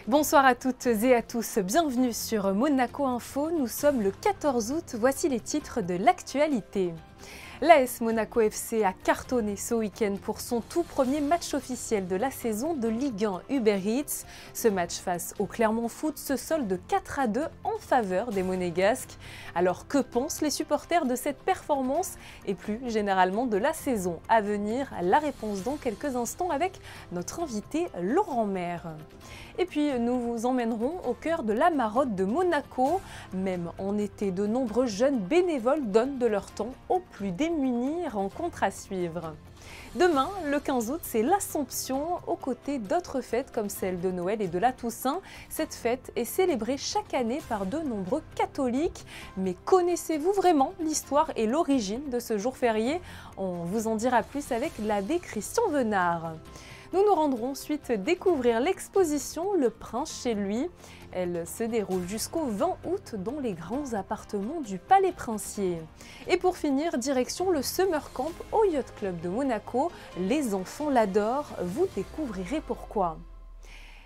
Bonsoir à toutes et à tous, bienvenue sur Monaco Info, nous sommes le 14 août, voici les titres de l'actualité. L'AS Monaco FC a cartonné ce week-end pour son tout premier match officiel de la saison de Ligue 1 Uber Eats. Ce match face au Clermont Foot se solde 4-2 en faveur des Monégasques. Alors que pensent les supporters de cette performance et plus généralement de la saison à venir? La réponse dans quelques instants avec notre invité Laurent Maire. Et puis nous vous emmènerons au cœur de la Marotte de Monaco. Même en été, de nombreux jeunes bénévoles donnent de leur temps aux plus démunis, rencontre à suivre. Demain, le 15 août, c'est l'Assomption, aux côtés d'autres fêtes comme celle de Noël et de la Toussaint. Cette fête est célébrée chaque année par de nombreux catholiques. Mais connaissez-vous vraiment l'histoire et l'origine de ce jour férié? On vous en dira plus avec l'abbé Christian Venard. Nous nous rendrons ensuite découvrir l'exposition Le Prince chez lui. Elle se déroule jusqu'au 20 août dans les grands appartements du Palais Princier. Et pour finir, direction le Summer Camp au Yacht Club de Monaco. Les enfants l'adorent, vous découvrirez pourquoi.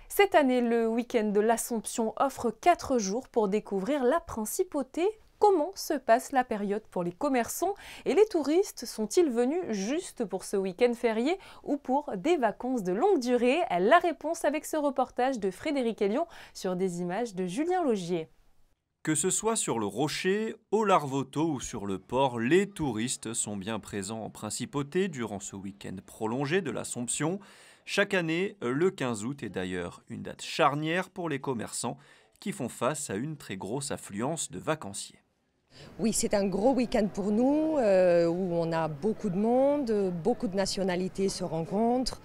Cette année, le week-end de l'Assomption offre 4 jours pour découvrir la principauté. Comment se passe la période pour les commerçants et les touristes? Sont-ils venus juste pour ce week-end férié ou pour des vacances de longue durée? La réponse avec ce reportage de Frédéric Elion sur des images de Julien Logier. Que ce soit sur le Rocher, au Larvoto ou sur le port, les touristes sont bien présents en principauté durant ce week-end prolongé de l'Assomption. Chaque année, le 15 août est d'ailleurs une date charnière pour les commerçants qui font face à une très grosse affluence de vacanciers. Oui, c'est un gros week-end pour nous où on a beaucoup de monde, beaucoup de nationalités se rencontrent.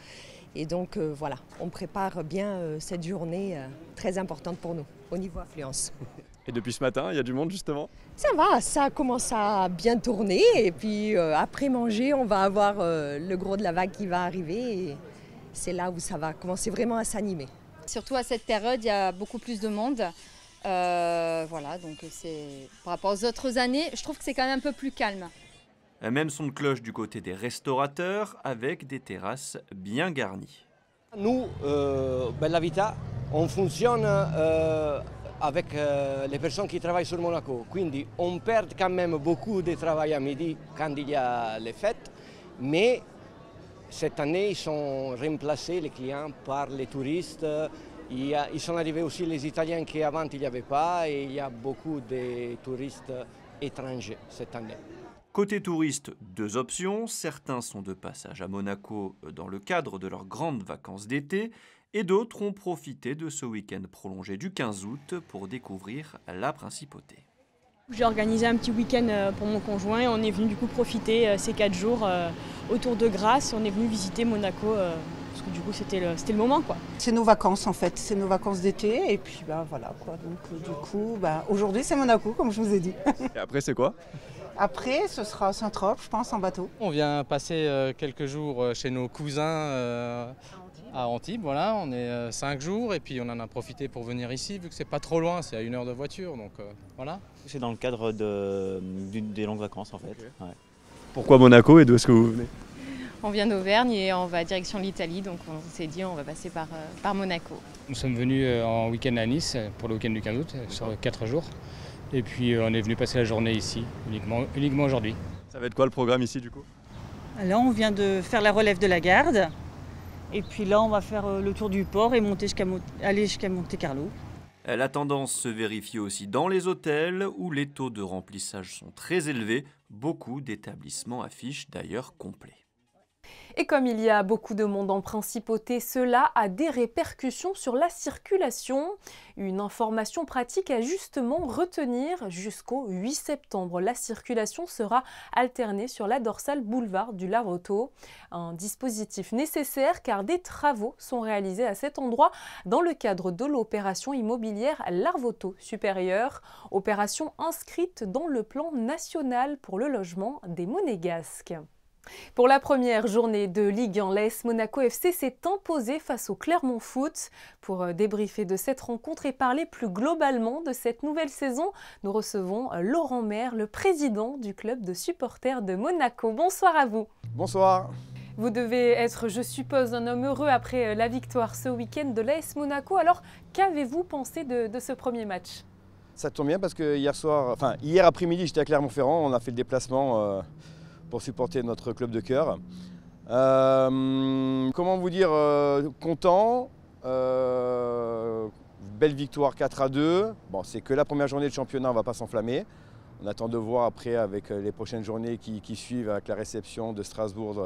Et donc voilà, on prépare bien cette journée très importante pour nous au niveau affluence. Et depuis ce matin, il y a du monde justement? Ça va, ça commence à bien tourner. Et puis après manger, on va avoir le gros de la vague qui va arriver. Et c'est là où ça va commencer vraiment à s'animer. Surtout à cette période, il y a beaucoup plus de monde. Voilà, donc c'est par rapport aux autres années, je trouve que c'est quand même un peu plus calme. Même son de cloche du côté des restaurateurs avec des terrasses bien garnies. Nous, Bella Vita, on fonctionne avec les personnes qui travaillent sur Monaco. Quindi on perd quand même beaucoup de travail à midi quand il y a les fêtes, mais cette année, ils sont remplacés, les clients, par les touristes. Ils sont arrivés aussi les Italiens qu'avant il n'y avait pas, et il y a beaucoup de touristes étrangers cette année. Côté touristes, deux options. Certains sont de passage à Monaco dans le cadre de leurs grandes vacances d'été et d'autres ont profité de ce week-end prolongé du 15 août pour découvrir la principauté. J'ai organisé un petit week-end pour mon conjoint et on est venu du coup profiter ces 4 jours autour de Grasse. On est venu visiter Monaco parce que du coup c'était le moment quoi. C'est nos vacances en fait, c'est nos vacances d'été et puis voilà quoi. Donc du coup aujourd'hui c'est Monaco comme je vous ai dit. Et après c'est quoi? Après ce sera Saint-Trope je pense en bateau. On vient passer quelques jours chez nos cousins à Antibes, voilà, on est 5 jours et puis on en a profité pour venir ici vu que c'est pas trop loin, c'est à 1 heure de voiture donc voilà. C'est dans le cadre des longues vacances en fait. Okay. Ouais. Pourquoi Monaco et d'où est-ce que vous venez? On vient d'Auvergne et on va direction l'Italie, donc on s'est dit on va passer par Monaco. Nous sommes venus en week-end à Nice pour le week-end du 15 août sur 4 jours et puis on est venu passer la journée ici uniquement aujourd'hui. Ça va être quoi le programme ici du coup? Alors on vient de faire la relève de la garde. Et puis là, on va faire le tour du port et aller jusqu'à Monte-Carlo. La tendance se vérifie aussi dans les hôtels où les taux de remplissage sont très élevés. Beaucoup d'établissements affichent d'ailleurs complet. Et comme il y a beaucoup de monde en principauté, cela a des répercussions sur la circulation. Une information pratique à justement retenir, jusqu'au 8 septembre, la circulation sera alternée sur la dorsale boulevard du Larvoto. Un dispositif nécessaire car des travaux sont réalisés à cet endroit dans le cadre de l'opération immobilière Larvoto supérieure, opération inscrite dans le plan national pour le logement des Monégasques. Pour la première journée de Ligue 1, l'AS Monaco FC s'est imposé face au Clermont Foot. Pour débriefer de cette rencontre et parler plus globalement de cette nouvelle saison, nous recevons Laurent Maire, le président du club de supporters de Monaco. Bonsoir à vous. Bonsoir. Vous devez être, je suppose, un homme heureux après la victoire ce week-end de l'AS Monaco. Alors, qu'avez-vous pensé de ce premier match? Ça tombe bien parce que hier après-midi, j'étais à Clermont-Ferrand. On a fait le déplacement pour supporter notre club de cœur. Comment vous dire, content. Belle victoire 4-2. Bon, c'est que la première journée de championnat, on ne va pas s'enflammer. On attend de voir après avec les prochaines journées qui suivent, avec la réception de Strasbourg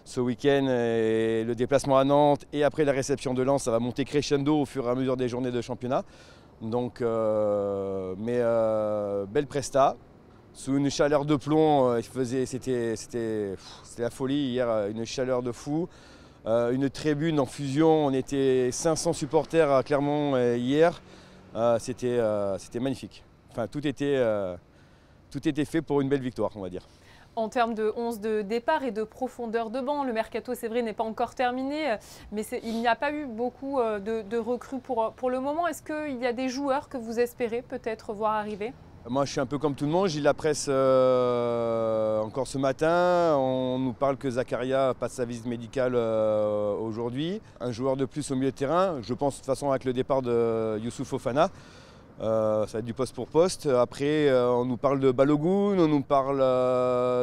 ce week-end et le déplacement à Nantes. Et après la réception de Lens, ça va monter crescendo au fur et à mesure des journées de championnat. Donc, belle presta. Sous une chaleur de plomb, c'était la folie hier, une chaleur de fou. Une tribune en fusion, on était 500 supporters à Clermont hier. C'était magnifique. Enfin, tout était fait pour une belle victoire, on va dire. En termes de 11 de départ et de profondeur de banc, le mercato, c'est vrai, n'est pas encore terminé, mais il n'y a pas eu beaucoup de recrues pour le moment. Est-ce qu'il y a des joueurs que vous espérez peut-être voir arriver ? Moi, je suis un peu comme tout le monde. J'ai lu la presse encore ce matin. On nous parle que Zakaria passe sa visite médicale aujourd'hui. Un joueur de plus au milieu de terrain. Je pense de toute façon avec le départ de Youssouf Fofana. Ça va être du poste pour poste. Après, on nous parle de Balogun, on nous parle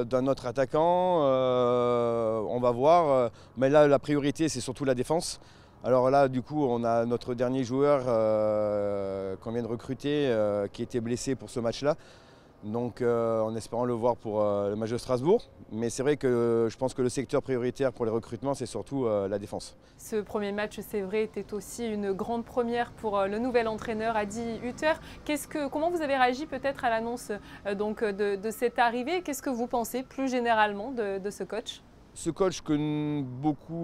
d'un autre attaquant. On va voir. Mais là, la priorité, c'est surtout la défense. Alors là, du coup, on a notre dernier joueur qu'on vient de recruter qui était blessé pour ce match-là. Donc, en espérant le voir pour le match de Strasbourg. Mais c'est vrai que je pense que le secteur prioritaire pour les recrutements, c'est surtout la défense. Ce premier match, c'est vrai, était aussi une grande première pour le nouvel entraîneur Adi Hütter. Comment vous avez réagi peut-être à l'annonce de cette arrivée? Qu'est-ce que vous pensez plus généralement de ce coach? Ce coach que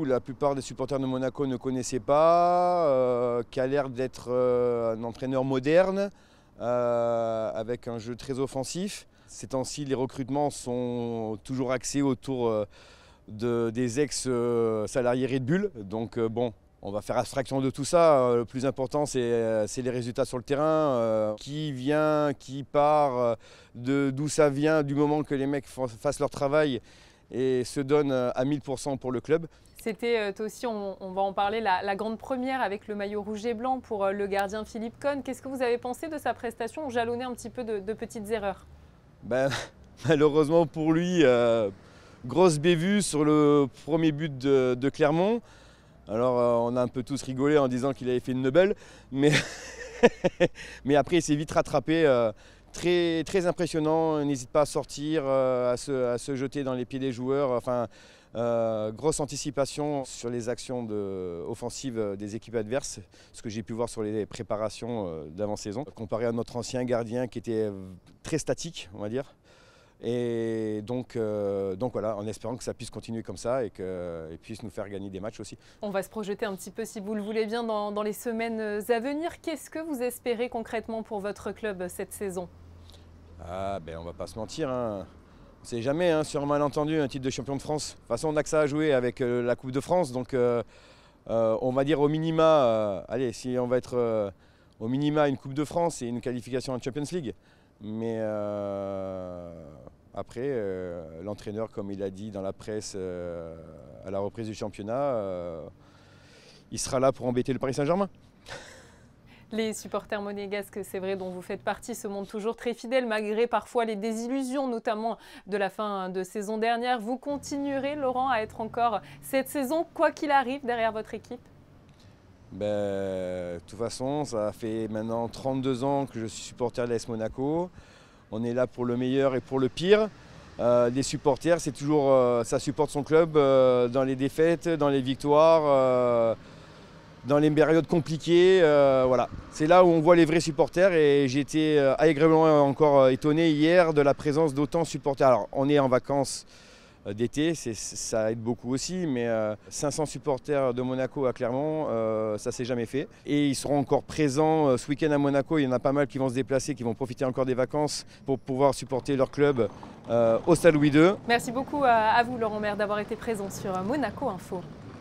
la plupart des supporters de Monaco ne connaissaient pas, qui a l'air d'être un entraîneur moderne, avec un jeu très offensif. Ces temps-ci, les recrutements sont toujours axés autour des ex-salariés Red Bull. Donc bon, on va faire abstraction de tout ça. Le plus important, c'est les résultats sur le terrain. Qui vient, qui part, d'où ça vient, du moment que les mecs fassent leur travail et se donnent à 1000% pour le club. C'était aussi, on va en parler, la grande première avec le maillot rouge et blanc pour le gardien Philippe Cohn. Qu'est-ce que vous avez pensé de sa prestation? On jalonnait un petit peu de petites erreurs. Malheureusement pour lui, grosse bévue sur le premier but de Clermont. Alors on a un peu tous rigolé en disant qu'il avait fait une Nobel, mais après il s'est vite rattrapé. Très, très impressionnant, il n'hésite pas à sortir, à se jeter dans les pieds des joueurs. Enfin, grosse anticipation sur les actions offensives des équipes adverses, ce que j'ai pu voir sur les préparations d'avant-saison, comparé à notre ancien gardien qui était très statique, on va dire. Et donc voilà, en espérant que ça puisse continuer comme ça et qu'il puisse nous faire gagner des matchs aussi. On va se projeter un petit peu, si vous le voulez bien, dans les semaines à venir. Qu'est-ce que vous espérez concrètement pour votre club cette saison ? On va pas se mentir, hein. On ne sait jamais, sur un malentendu, un titre de champion de France. De toute façon, on n'a que ça à jouer avec la Coupe de France. Donc on va dire au minima, si on va être au minima une Coupe de France et une qualification en Champions League. Mais après, l'entraîneur, comme il a dit dans la presse à la reprise du championnat, il sera là pour embêter le Paris Saint-Germain. Les supporters monégasques, c'est vrai, dont vous faites partie, se montrent toujours très fidèles malgré parfois les désillusions, notamment de la fin de saison dernière. Vous continuerez, Laurent, à être encore cette saison, quoi qu'il arrive, derrière votre équipe? De toute façon, ça fait maintenant 32 ans que je suis supporter de l'AS Monaco. On est là pour le meilleur et pour le pire. Les supporters, c'est toujours, ça supporte son club dans les défaites, dans les victoires. Dans les périodes compliquées, voilà. C'est là où on voit les vrais supporters et j'ai été agréablement encore étonné hier de la présence d'autant de supporters. Alors on est en vacances d'été, ça aide beaucoup aussi, mais 500 supporters de Monaco à Clermont, ça s'est jamais fait. Et ils seront encore présents ce week-end à Monaco, il y en a pas mal qui vont se déplacer, qui vont profiter encore des vacances pour pouvoir supporter leur club au Stade Louis II. Merci beaucoup à vous Laurent Maire d'avoir été présent sur Monaco Info.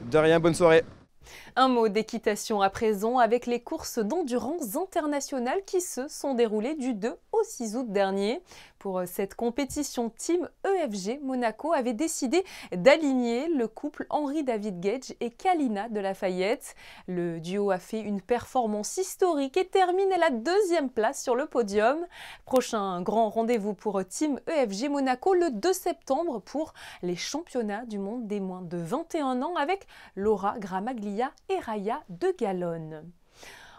De rien, bonne soirée. Un mot d'équitation à présent avec les courses d'endurance internationales qui se sont déroulées du 2 au au 6 août dernier. Pour cette compétition, Team EFG Monaco avait décidé d'aligner le couple Henri-David Gage et Kalina de Lafayette. Le duo a fait une performance historique et termine à la 2e place sur le podium. Prochain grand rendez-vous pour Team EFG Monaco le 2 septembre pour les championnats du monde des moins de 21 ans avec Laura Gramaglia et Raya de Gallone.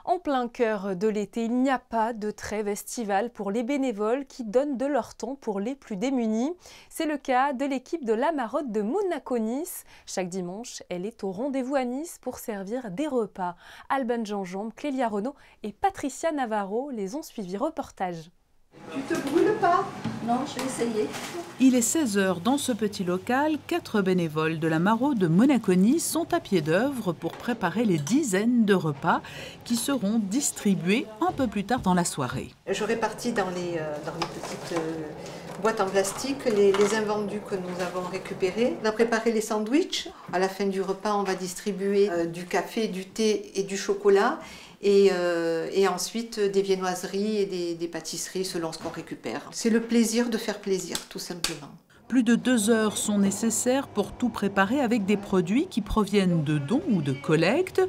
En plein cœur de l'été, il n'y a pas de trêve estivale pour les bénévoles qui donnent de leur temps pour les plus démunis. C'est le cas de l'équipe de la Maraude de Monaco-Nice. Chaque dimanche, elle est au rendez-vous à Nice pour servir des repas. Alban Jean-Jambe, Clélia Renaud et Patricia Navarro les ont suivis. Reportage. Tu te brûles pas? Non, je vais essayer. Il est 16 h dans ce petit local. 4 bénévoles de la Maraude de Monaco-Nice sont à pied d'œuvre pour préparer les dizaines de repas qui seront distribués un peu plus tard dans la soirée. Je répartis dans les petites boîtes en plastique les invendus que nous avons récupérés. On a préparé les sandwichs. À la fin du repas, on va distribuer du café, du thé et du chocolat. Et ensuite des viennoiseries et des pâtisseries selon ce qu'on récupère. C'est le plaisir de faire plaisir, tout simplement. Plus de 2 heures sont nécessaires pour tout préparer avec des produits qui proviennent de dons ou de collectes.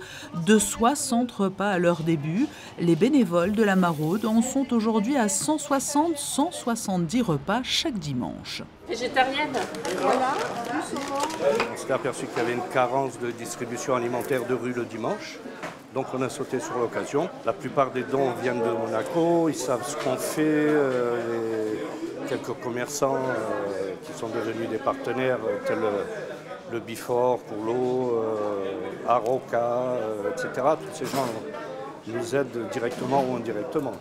De 60 repas à leur début, les bénévoles de la Maraude en sont aujourd'hui à 160-170 repas chaque dimanche. Végétarienne? Voilà. On s'est aperçu qu'il y avait une carence de distribution alimentaire de rue le dimanche. Donc on a sauté sur l'occasion. La plupart des dons viennent de Monaco, ils savent ce qu'on fait. Quelques commerçants qui sont devenus des partenaires, tels le Bifort pour l'eau, Aroca, etc. Tous ces gens nous aident directement ou indirectement.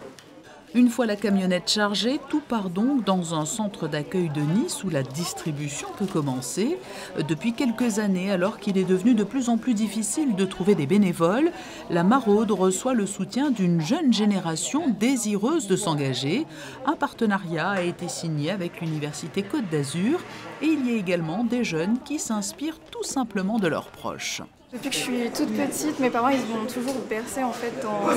Une fois la camionnette chargée, tout part donc dans un centre d'accueil de Nice où la distribution peut commencer. Depuis quelques années, alors qu'il est devenu de plus en plus difficile de trouver des bénévoles, la Maraude reçoit le soutien d'une jeune génération désireuse de s'engager. Un partenariat a été signé avec l'Université Côte d'Azur et il y a également des jeunes qui s'inspirent tout simplement de leurs proches. Depuis que je suis toute petite, mes parents ils m'ont toujours bercée en fait dans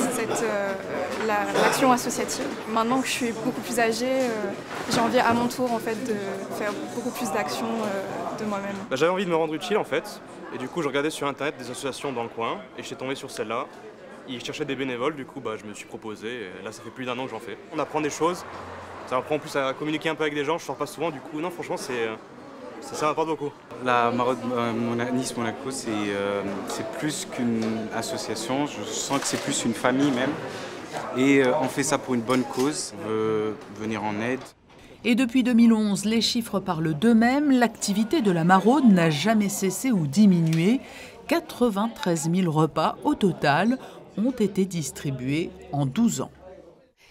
l'action associative. Maintenant que je suis beaucoup plus âgée, j'ai envie à mon tour en fait de faire beaucoup plus d'actions de moi-même. J'avais envie de me rendre utile en fait, et du coup je regardais sur internet des associations dans le coin, et je suis tombé sur celle-là. Ils cherchaient des bénévoles, du coup je me suis proposé, et là ça fait plus d'1 an que j'en fais. On apprend des choses, ça m'apprend en plus à communiquer un peu avec des gens, je sors pas souvent, du coup non franchement ça m'apporte beaucoup. La Maraude Nice-Monaco, c'est plus qu'une association, je sens que c'est plus une famille même. Et on fait ça pour une bonne cause, on veut venir en aide. Et depuis 2011, les chiffres parlent d'eux-mêmes, l'activité de la Maraude n'a jamais cessé ou diminué. 93 000 repas au total ont été distribués en 12 ans.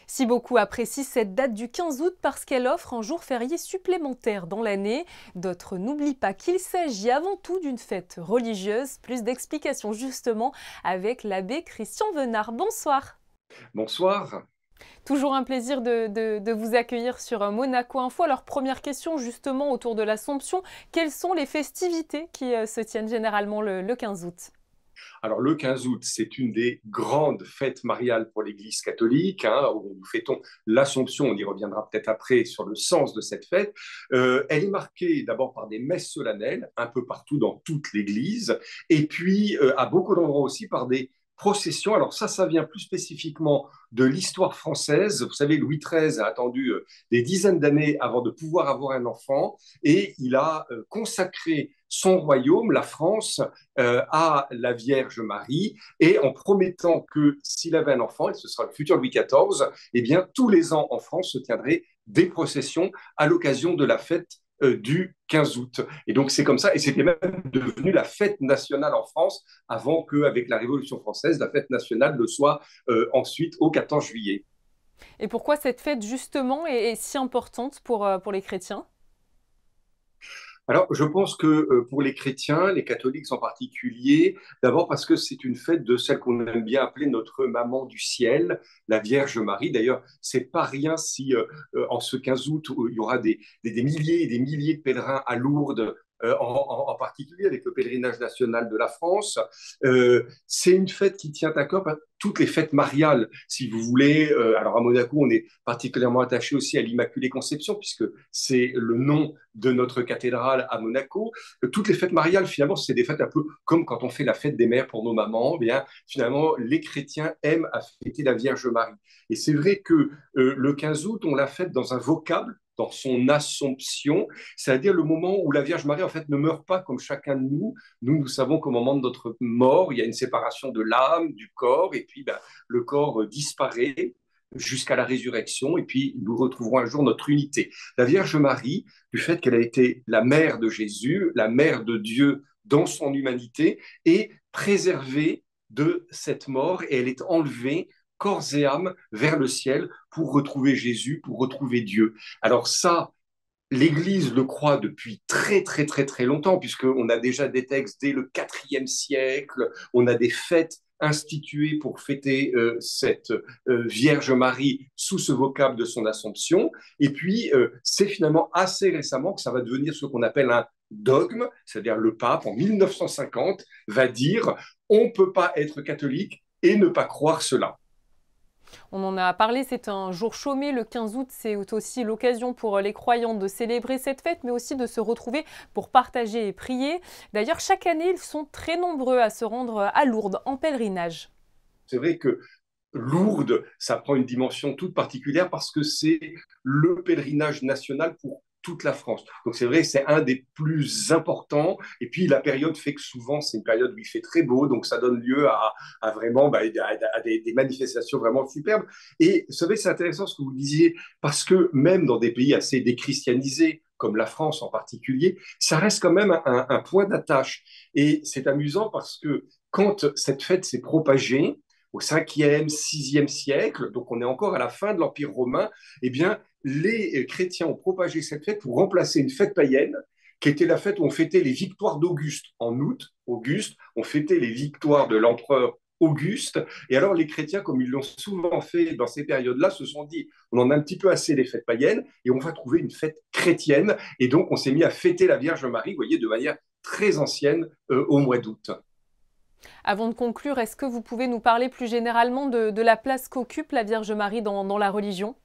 Si beaucoup apprécient cette date du 15 août parce qu'elle offre un jour férié supplémentaire dans l'année, d'autres n'oublient pas qu'il s'agit avant tout d'une fête religieuse. Plus d'explications justement avec l'abbé Christian Venard. Bonsoir. Bonsoir. Toujours un plaisir de vous accueillir sur Monaco Info. Alors première question justement autour de l'Assomption, quelles sont les festivités qui se tiennent généralement le 15 août ? Alors le 15 août, c'est une des grandes fêtes mariales pour l'Église catholique, où nous fêtons l'Assomption, on y reviendra peut-être après sur le sens de cette fête. Elle est marquée d'abord par des messes solennelles, un peu partout dans toute l'Église, et puis à beaucoup d'endroits aussi par des procession. Alors ça vient plus spécifiquement de l'histoire française. Vous savez, Louis XIII a attendu des dizaines d'années avant de pouvoir avoir un enfant et il a consacré son royaume, la France, à la Vierge Marie et en promettant que s'il avait un enfant, et ce sera le futur Louis XIV, eh bien tous les ans en France se tiendraient des processions à l'occasion de la fête du 15 août. Et donc c'est comme ça, et c'était même devenu la fête nationale en France avant qu'avec la Révolution française, la fête nationale le soit ensuite au 14 juillet. Et pourquoi cette fête justement est si importante pour les chrétiens ? Alors, je pense que pour les chrétiens, les catholiques en particulier, d'abord parce que c'est une fête de celle qu'on aime bien appeler notre maman du ciel, la Vierge Marie. D'ailleurs, c'est pas rien si en ce 15 août, il y aura des milliers et des milliers de pèlerins à Lourdes en particulier avec le pèlerinage national de la France. C'est une fête qui tient à cœur toutes les fêtes mariales, si vous voulez. Alors à Monaco, on est particulièrement attaché aussi à l'Immaculée Conception, puisque c'est le nom de notre cathédrale à Monaco. Toutes les fêtes mariales, finalement, c'est des fêtes un peu comme quand on fait la fête des mères pour nos mamans. Eh bien, finalement, les chrétiens aiment à fêter la Vierge Marie. Et c'est vrai que le 15 août, on la fête dans un vocable, dans son Assomption, c'est-à-dire le moment où la Vierge Marie en fait ne meurt pas comme chacun de nous. Nous savons qu'au moment de notre mort, il y a une séparation de l'âme, du corps, et puis le corps disparaît jusqu'à la résurrection, et puis nous retrouverons un jour notre unité. La Vierge Marie, du fait qu'elle a été la mère de Jésus, la mère de Dieu dans son humanité, est préservée de cette mort, et elle est enlevée corps et âme vers le ciel pour retrouver Jésus, pour retrouver Dieu. Alors ça, l'Église le croit depuis très très très très longtemps, puisqu'on a déjà des textes dès le IVe siècle, on a des fêtes instituées pour fêter cette Vierge Marie sous ce vocable de son Assomption. Et puis, c'est finalement assez récemment que ça va devenir ce qu'on appelle un dogme, c'est-à-dire le pape, en 1950, va dire « on ne peut pas être catholique et ne pas croire cela ». On en a parlé, c'est un jour chômé, le 15 août, c'est aussi l'occasion pour les croyants de célébrer cette fête, mais aussi de se retrouver pour partager et prier. D'ailleurs, chaque année, ils sont très nombreux à se rendre à Lourdes en pèlerinage. C'est vrai que Lourdes, ça prend une dimension toute particulière parce que c'est le pèlerinage national pour toute la France. Donc c'est vrai, c'est un des plus importants. Et puis la période fait que souvent, c'est une période où il fait très beau, donc ça donne lieu à vraiment à des manifestations vraiment superbes. Et vous savez, c'est intéressant ce que vous disiez, parce que même dans des pays assez déchristianisés, comme la France en particulier, ça reste quand même un point d'attache. Et c'est amusant parce que quand cette fête s'est propagée, au 5e, 6e siècle, donc on est encore à la fin de l'Empire romain, eh bien, les chrétiens ont propagé cette fête pour remplacer une fête païenne, qui était la fête où on fêtait les victoires d'Auguste. En août, Auguste, on fêtait les victoires de l'empereur Auguste. Et alors, les chrétiens, comme ils l'ont souvent fait dans ces périodes-là, se sont dit, on en a un petit peu assez des fêtes païennes, et on va trouver une fête chrétienne. Et donc, on s'est mis à fêter la Vierge Marie, vous voyez, de manière très ancienne, au mois d'août. Avant de conclure, est-ce que vous pouvez nous parler plus généralement de la place qu'occupe la Vierge Marie dans la religion ?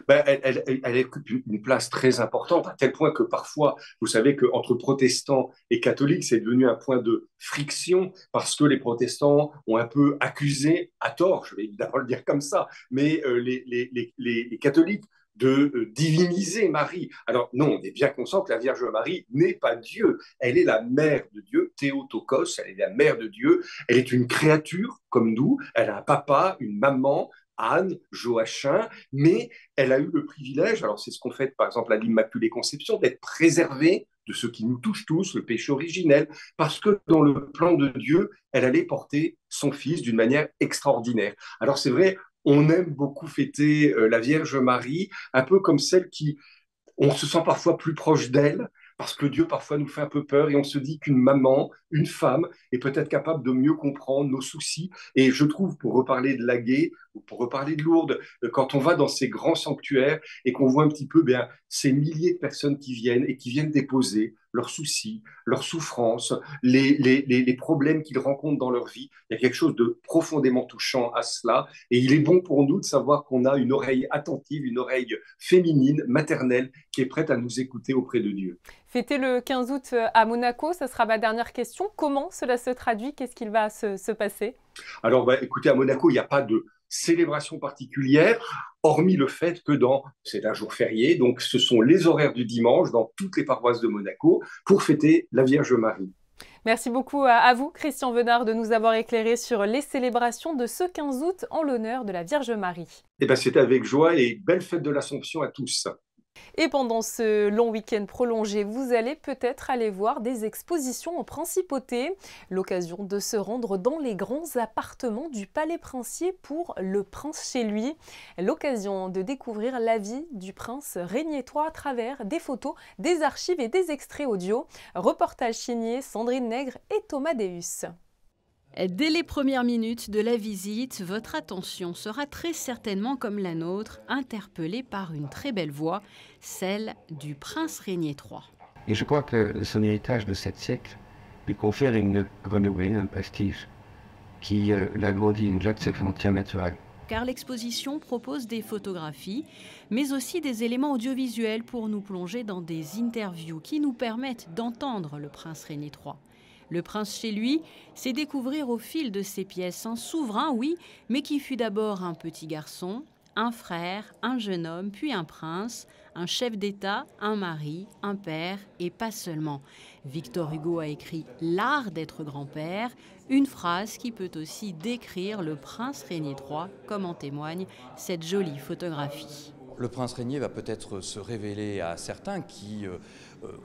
Elle occupe une place très importante, à tel point que parfois, vous savez qu'entre protestants et catholiques, c'est devenu un point de friction, parce que les protestants ont un peu accusé, à tort, je vais évidemment le dire comme ça, mais les catholiques de diviniser Marie. Alors non, on est bien conscient que la Vierge Marie n'est pas Dieu. Elle est la mère de Dieu, Théotokos, elle est la mère de Dieu. Elle est une créature comme nous, elle a un papa, une maman, Anne, Joachim, mais elle a eu le privilège, alors c'est ce qu'on fait par exemple à l'Immaculée Conception, d'être préservée de ce qui nous touche tous, le péché originel, parce que dans le plan de Dieu, elle allait porter son fils d'une manière extraordinaire. Alors c'est vrai, on aime beaucoup fêter la Vierge Marie, un peu comme celle qui, on se sent parfois plus proche d'elle, parce que Dieu parfois nous fait un peu peur et on se dit qu'une maman, une femme, est peut-être capable de mieux comprendre nos soucis. Et je trouve, pour reparler de Laguet, ou pour reparler de Lourdes, quand on va dans ces grands sanctuaires et qu'on voit un petit peu ces milliers de personnes qui viennent déposer leurs soucis, leurs souffrances, les problèmes qu'ils rencontrent dans leur vie, il y a quelque chose de profondément touchant à cela. Et il est bon pour nous de savoir qu'on a une oreille attentive, une oreille féminine, maternelle, qui est prête à nous écouter auprès de Dieu. Fêter le 15 août à Monaco, ça sera ma dernière question. Comment cela se traduit? Qu'est-ce qu'il va se passer? Alors, écoutez, à Monaco, il n'y a pas de célébration particulière, hormis le fait que c'est un jour férié, donc ce sont les horaires du dimanche dans toutes les paroisses de Monaco pour fêter la Vierge Marie. Merci beaucoup à vous, Christian Venard, de nous avoir éclairé sur les célébrations de ce 15 août en l'honneur de la Vierge Marie. C'était avec joie et belle fête de l'Assomption à tous. Et pendant ce long week-end prolongé, vous allez peut-être aller voir des expositions en principauté. L'occasion de se rendre dans les grands appartements du Palais Princier pour Le Prince chez lui. L'occasion de découvrir la vie du prince Régnier III à travers des photos, des archives et des extraits audio. Reportage signé Sandrine Nègre et Thomas Deus. Dès les premières minutes de la visite, votre attention sera très certainement comme la nôtre, interpellée par une très belle voix, celle du prince Régnier III. Et je crois que son héritage de 7 siècles lui confère une renommée, un prestige qui l'agrandit au-delà de ses frontières naturelles. Car l'exposition propose des photographies, mais aussi des éléments audiovisuels pour nous plonger dans des interviews qui nous permettent d'entendre le prince Régnier III. Le prince chez lui, c'est découvrir au fil de ses pièces un souverain, oui, mais qui fut d'abord un petit garçon, un frère, un jeune homme, puis un prince, un chef d'État, un mari, un père, et pas seulement. Victor Hugo a écrit « L'art d'être grand-père », une phrase qui peut aussi décrire le prince Régnier III, comme en témoigne cette jolie photographie. Le prince Régnier va peut-être se révéler à certains qui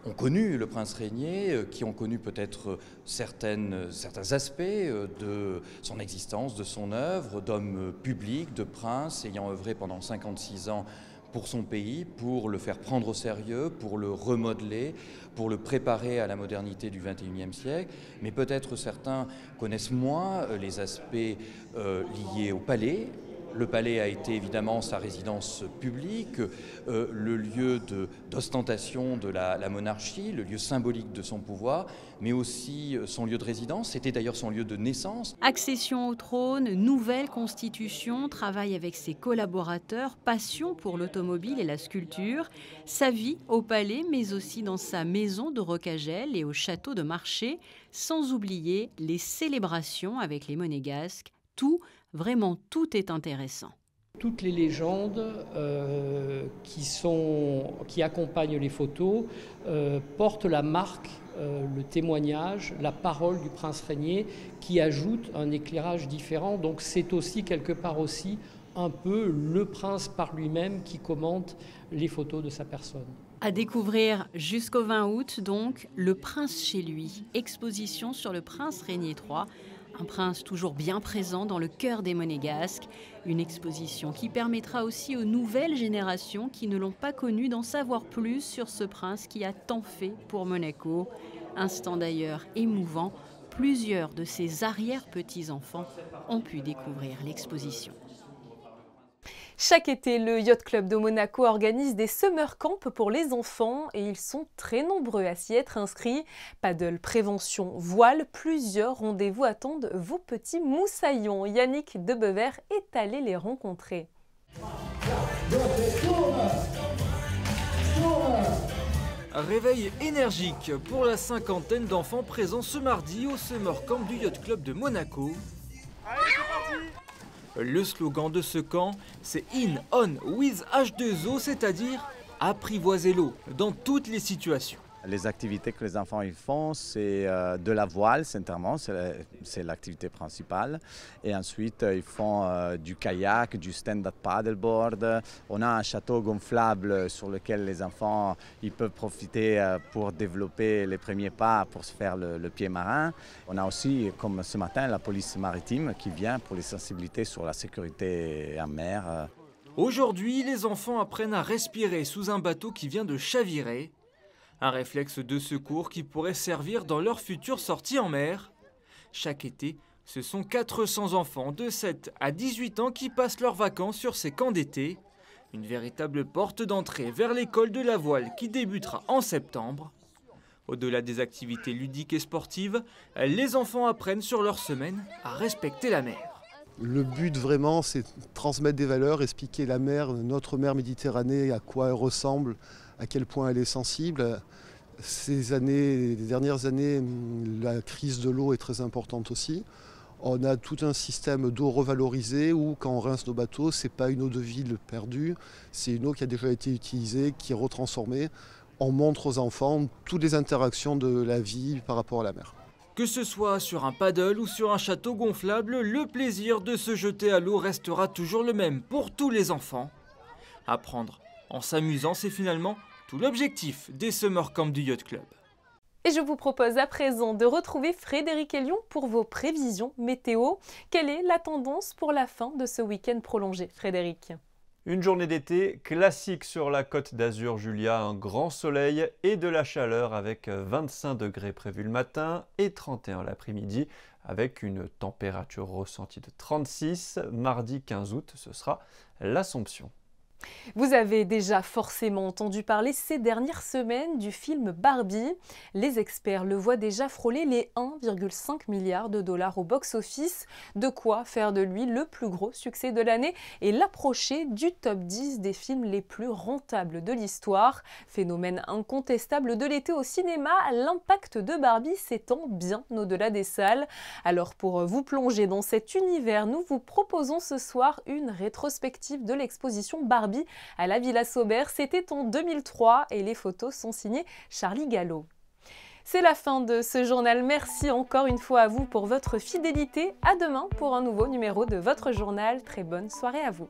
ont connu le prince Régnier, qui ont connu peut-être certains aspects de son existence, de son œuvre, d'homme public, de prince ayant œuvré pendant 56 ans pour son pays, pour le faire prendre au sérieux, pour le remodeler, pour le préparer à la modernité du XXIe siècle. Mais peut-être certains connaissent moins les aspects liés au palais. Le palais a été évidemment sa résidence publique, le lieu d'ostentation de la monarchie, le lieu symbolique de son pouvoir, mais aussi son lieu de résidence. C'était d'ailleurs son lieu de naissance. Accession au trône, nouvelle constitution, travail avec ses collaborateurs, passion pour l'automobile et la sculpture, sa vie au palais, mais aussi dans sa maison de Rocagel et au château de Marché, sans oublier les célébrations avec les monégasques. Tout, vraiment tout est intéressant. Toutes les légendes qui accompagnent les photos portent la marque, le témoignage, la parole du prince Régnier qui ajoute un éclairage différent. Donc c'est aussi quelque part aussi un peu le prince par lui-même qui commente les photos de sa personne. À découvrir jusqu'au 20 août donc, Le prince chez lui, exposition sur le prince Régnier III. Un prince toujours bien présent dans le cœur des Monégasques. Une exposition qui permettra aussi aux nouvelles générations qui ne l'ont pas connu d'en savoir plus sur ce prince qui a tant fait pour Monaco. Instant d'ailleurs émouvant, plusieurs de ses arrière-petits-enfants ont pu découvrir l'exposition. Chaque été, le Yacht Club de Monaco organise des summer camps pour les enfants et ils sont très nombreux à s'y être inscrits. Paddle, prévention, voile, plusieurs rendez-vous attendent vos petits moussaillons. Yannick Debever est allé les rencontrer. Réveil énergique pour la cinquantaine d'enfants présents ce mardi au summer camp du Yacht Club de Monaco. Le slogan de ce camp, c'est In, On, With H2O, c'est-à-dire apprivoiser l'eau dans toutes les situations. Les activités que les enfants ils font, c'est de la voile, sincèrement, c'est l'activité principale. Et ensuite, ils font du kayak, du stand-up paddleboard. On a un château gonflable sur lequel les enfants ils peuvent profiter pour développer les premiers pas pour se faire le pied marin. On a aussi, comme ce matin, la police maritime qui vient pour les sensibilités sur la sécurité en mer. Aujourd'hui, les enfants apprennent à respirer sous un bateau qui vient de chavirer. Un réflexe de secours qui pourrait servir dans leur future sortie en mer. Chaque été, ce sont 400 enfants de 7 à 18 ans qui passent leurs vacances sur ces camps d'été. Une véritable porte d'entrée vers l'école de la voile qui débutera en septembre. Au-delà des activités ludiques et sportives, les enfants apprennent sur leur semaine à respecter la mer. Le but vraiment, c'est de transmettre des valeurs, expliquer la mer, notre mer Méditerranée, à quoi elle ressemble, à quel point elle est sensible. Les dernières années, la crise de l'eau est très importante aussi. On a tout un système d'eau revalorisée où quand on rince nos bateaux, ce n'est pas une eau de ville perdue, c'est une eau qui a déjà été utilisée, qui est retransformée. On montre aux enfants toutes les interactions de la vie par rapport à la mer. Que ce soit sur un paddle ou sur un château gonflable, le plaisir de se jeter à l'eau restera toujours le même pour tous les enfants. Apprendre en s'amusant, c'est finalement tout l'objectif des Summer Camp du Yacht Club. Et je vous propose à présent de retrouver Frédéric Elion pour vos prévisions météo. Quelle est la tendance pour la fin de ce week-end prolongé, Frédéric ? Une journée d'été classique sur la Côte d'Azur, Julia, un grand soleil et de la chaleur avec 25 degrés prévus le matin et 31 l'après-midi avec une température ressentie de 36. Mardi 15 août, ce sera l'Assomption. Vous avez déjà forcément entendu parler ces dernières semaines du film Barbie. Les experts le voient déjà frôler les 1,5 milliard de dollars au box-office, de quoi faire de lui le plus gros succès de l'année et l'approcher du top 10 des films les plus rentables de l'histoire. Phénomène incontestable de l'été au cinéma, l'impact de Barbie s'étend bien au-delà des salles. Alors pour vous plonger dans cet univers, nous vous proposons ce soir une rétrospective de l'exposition Barbie à la Villa Saubert. C'était en 2003 et les photos sont signées Charlie Gallo. C'est la fin de ce journal. Merci encore une fois à vous pour votre fidélité. À demain pour un nouveau numéro de votre journal. Très bonne soirée à vous.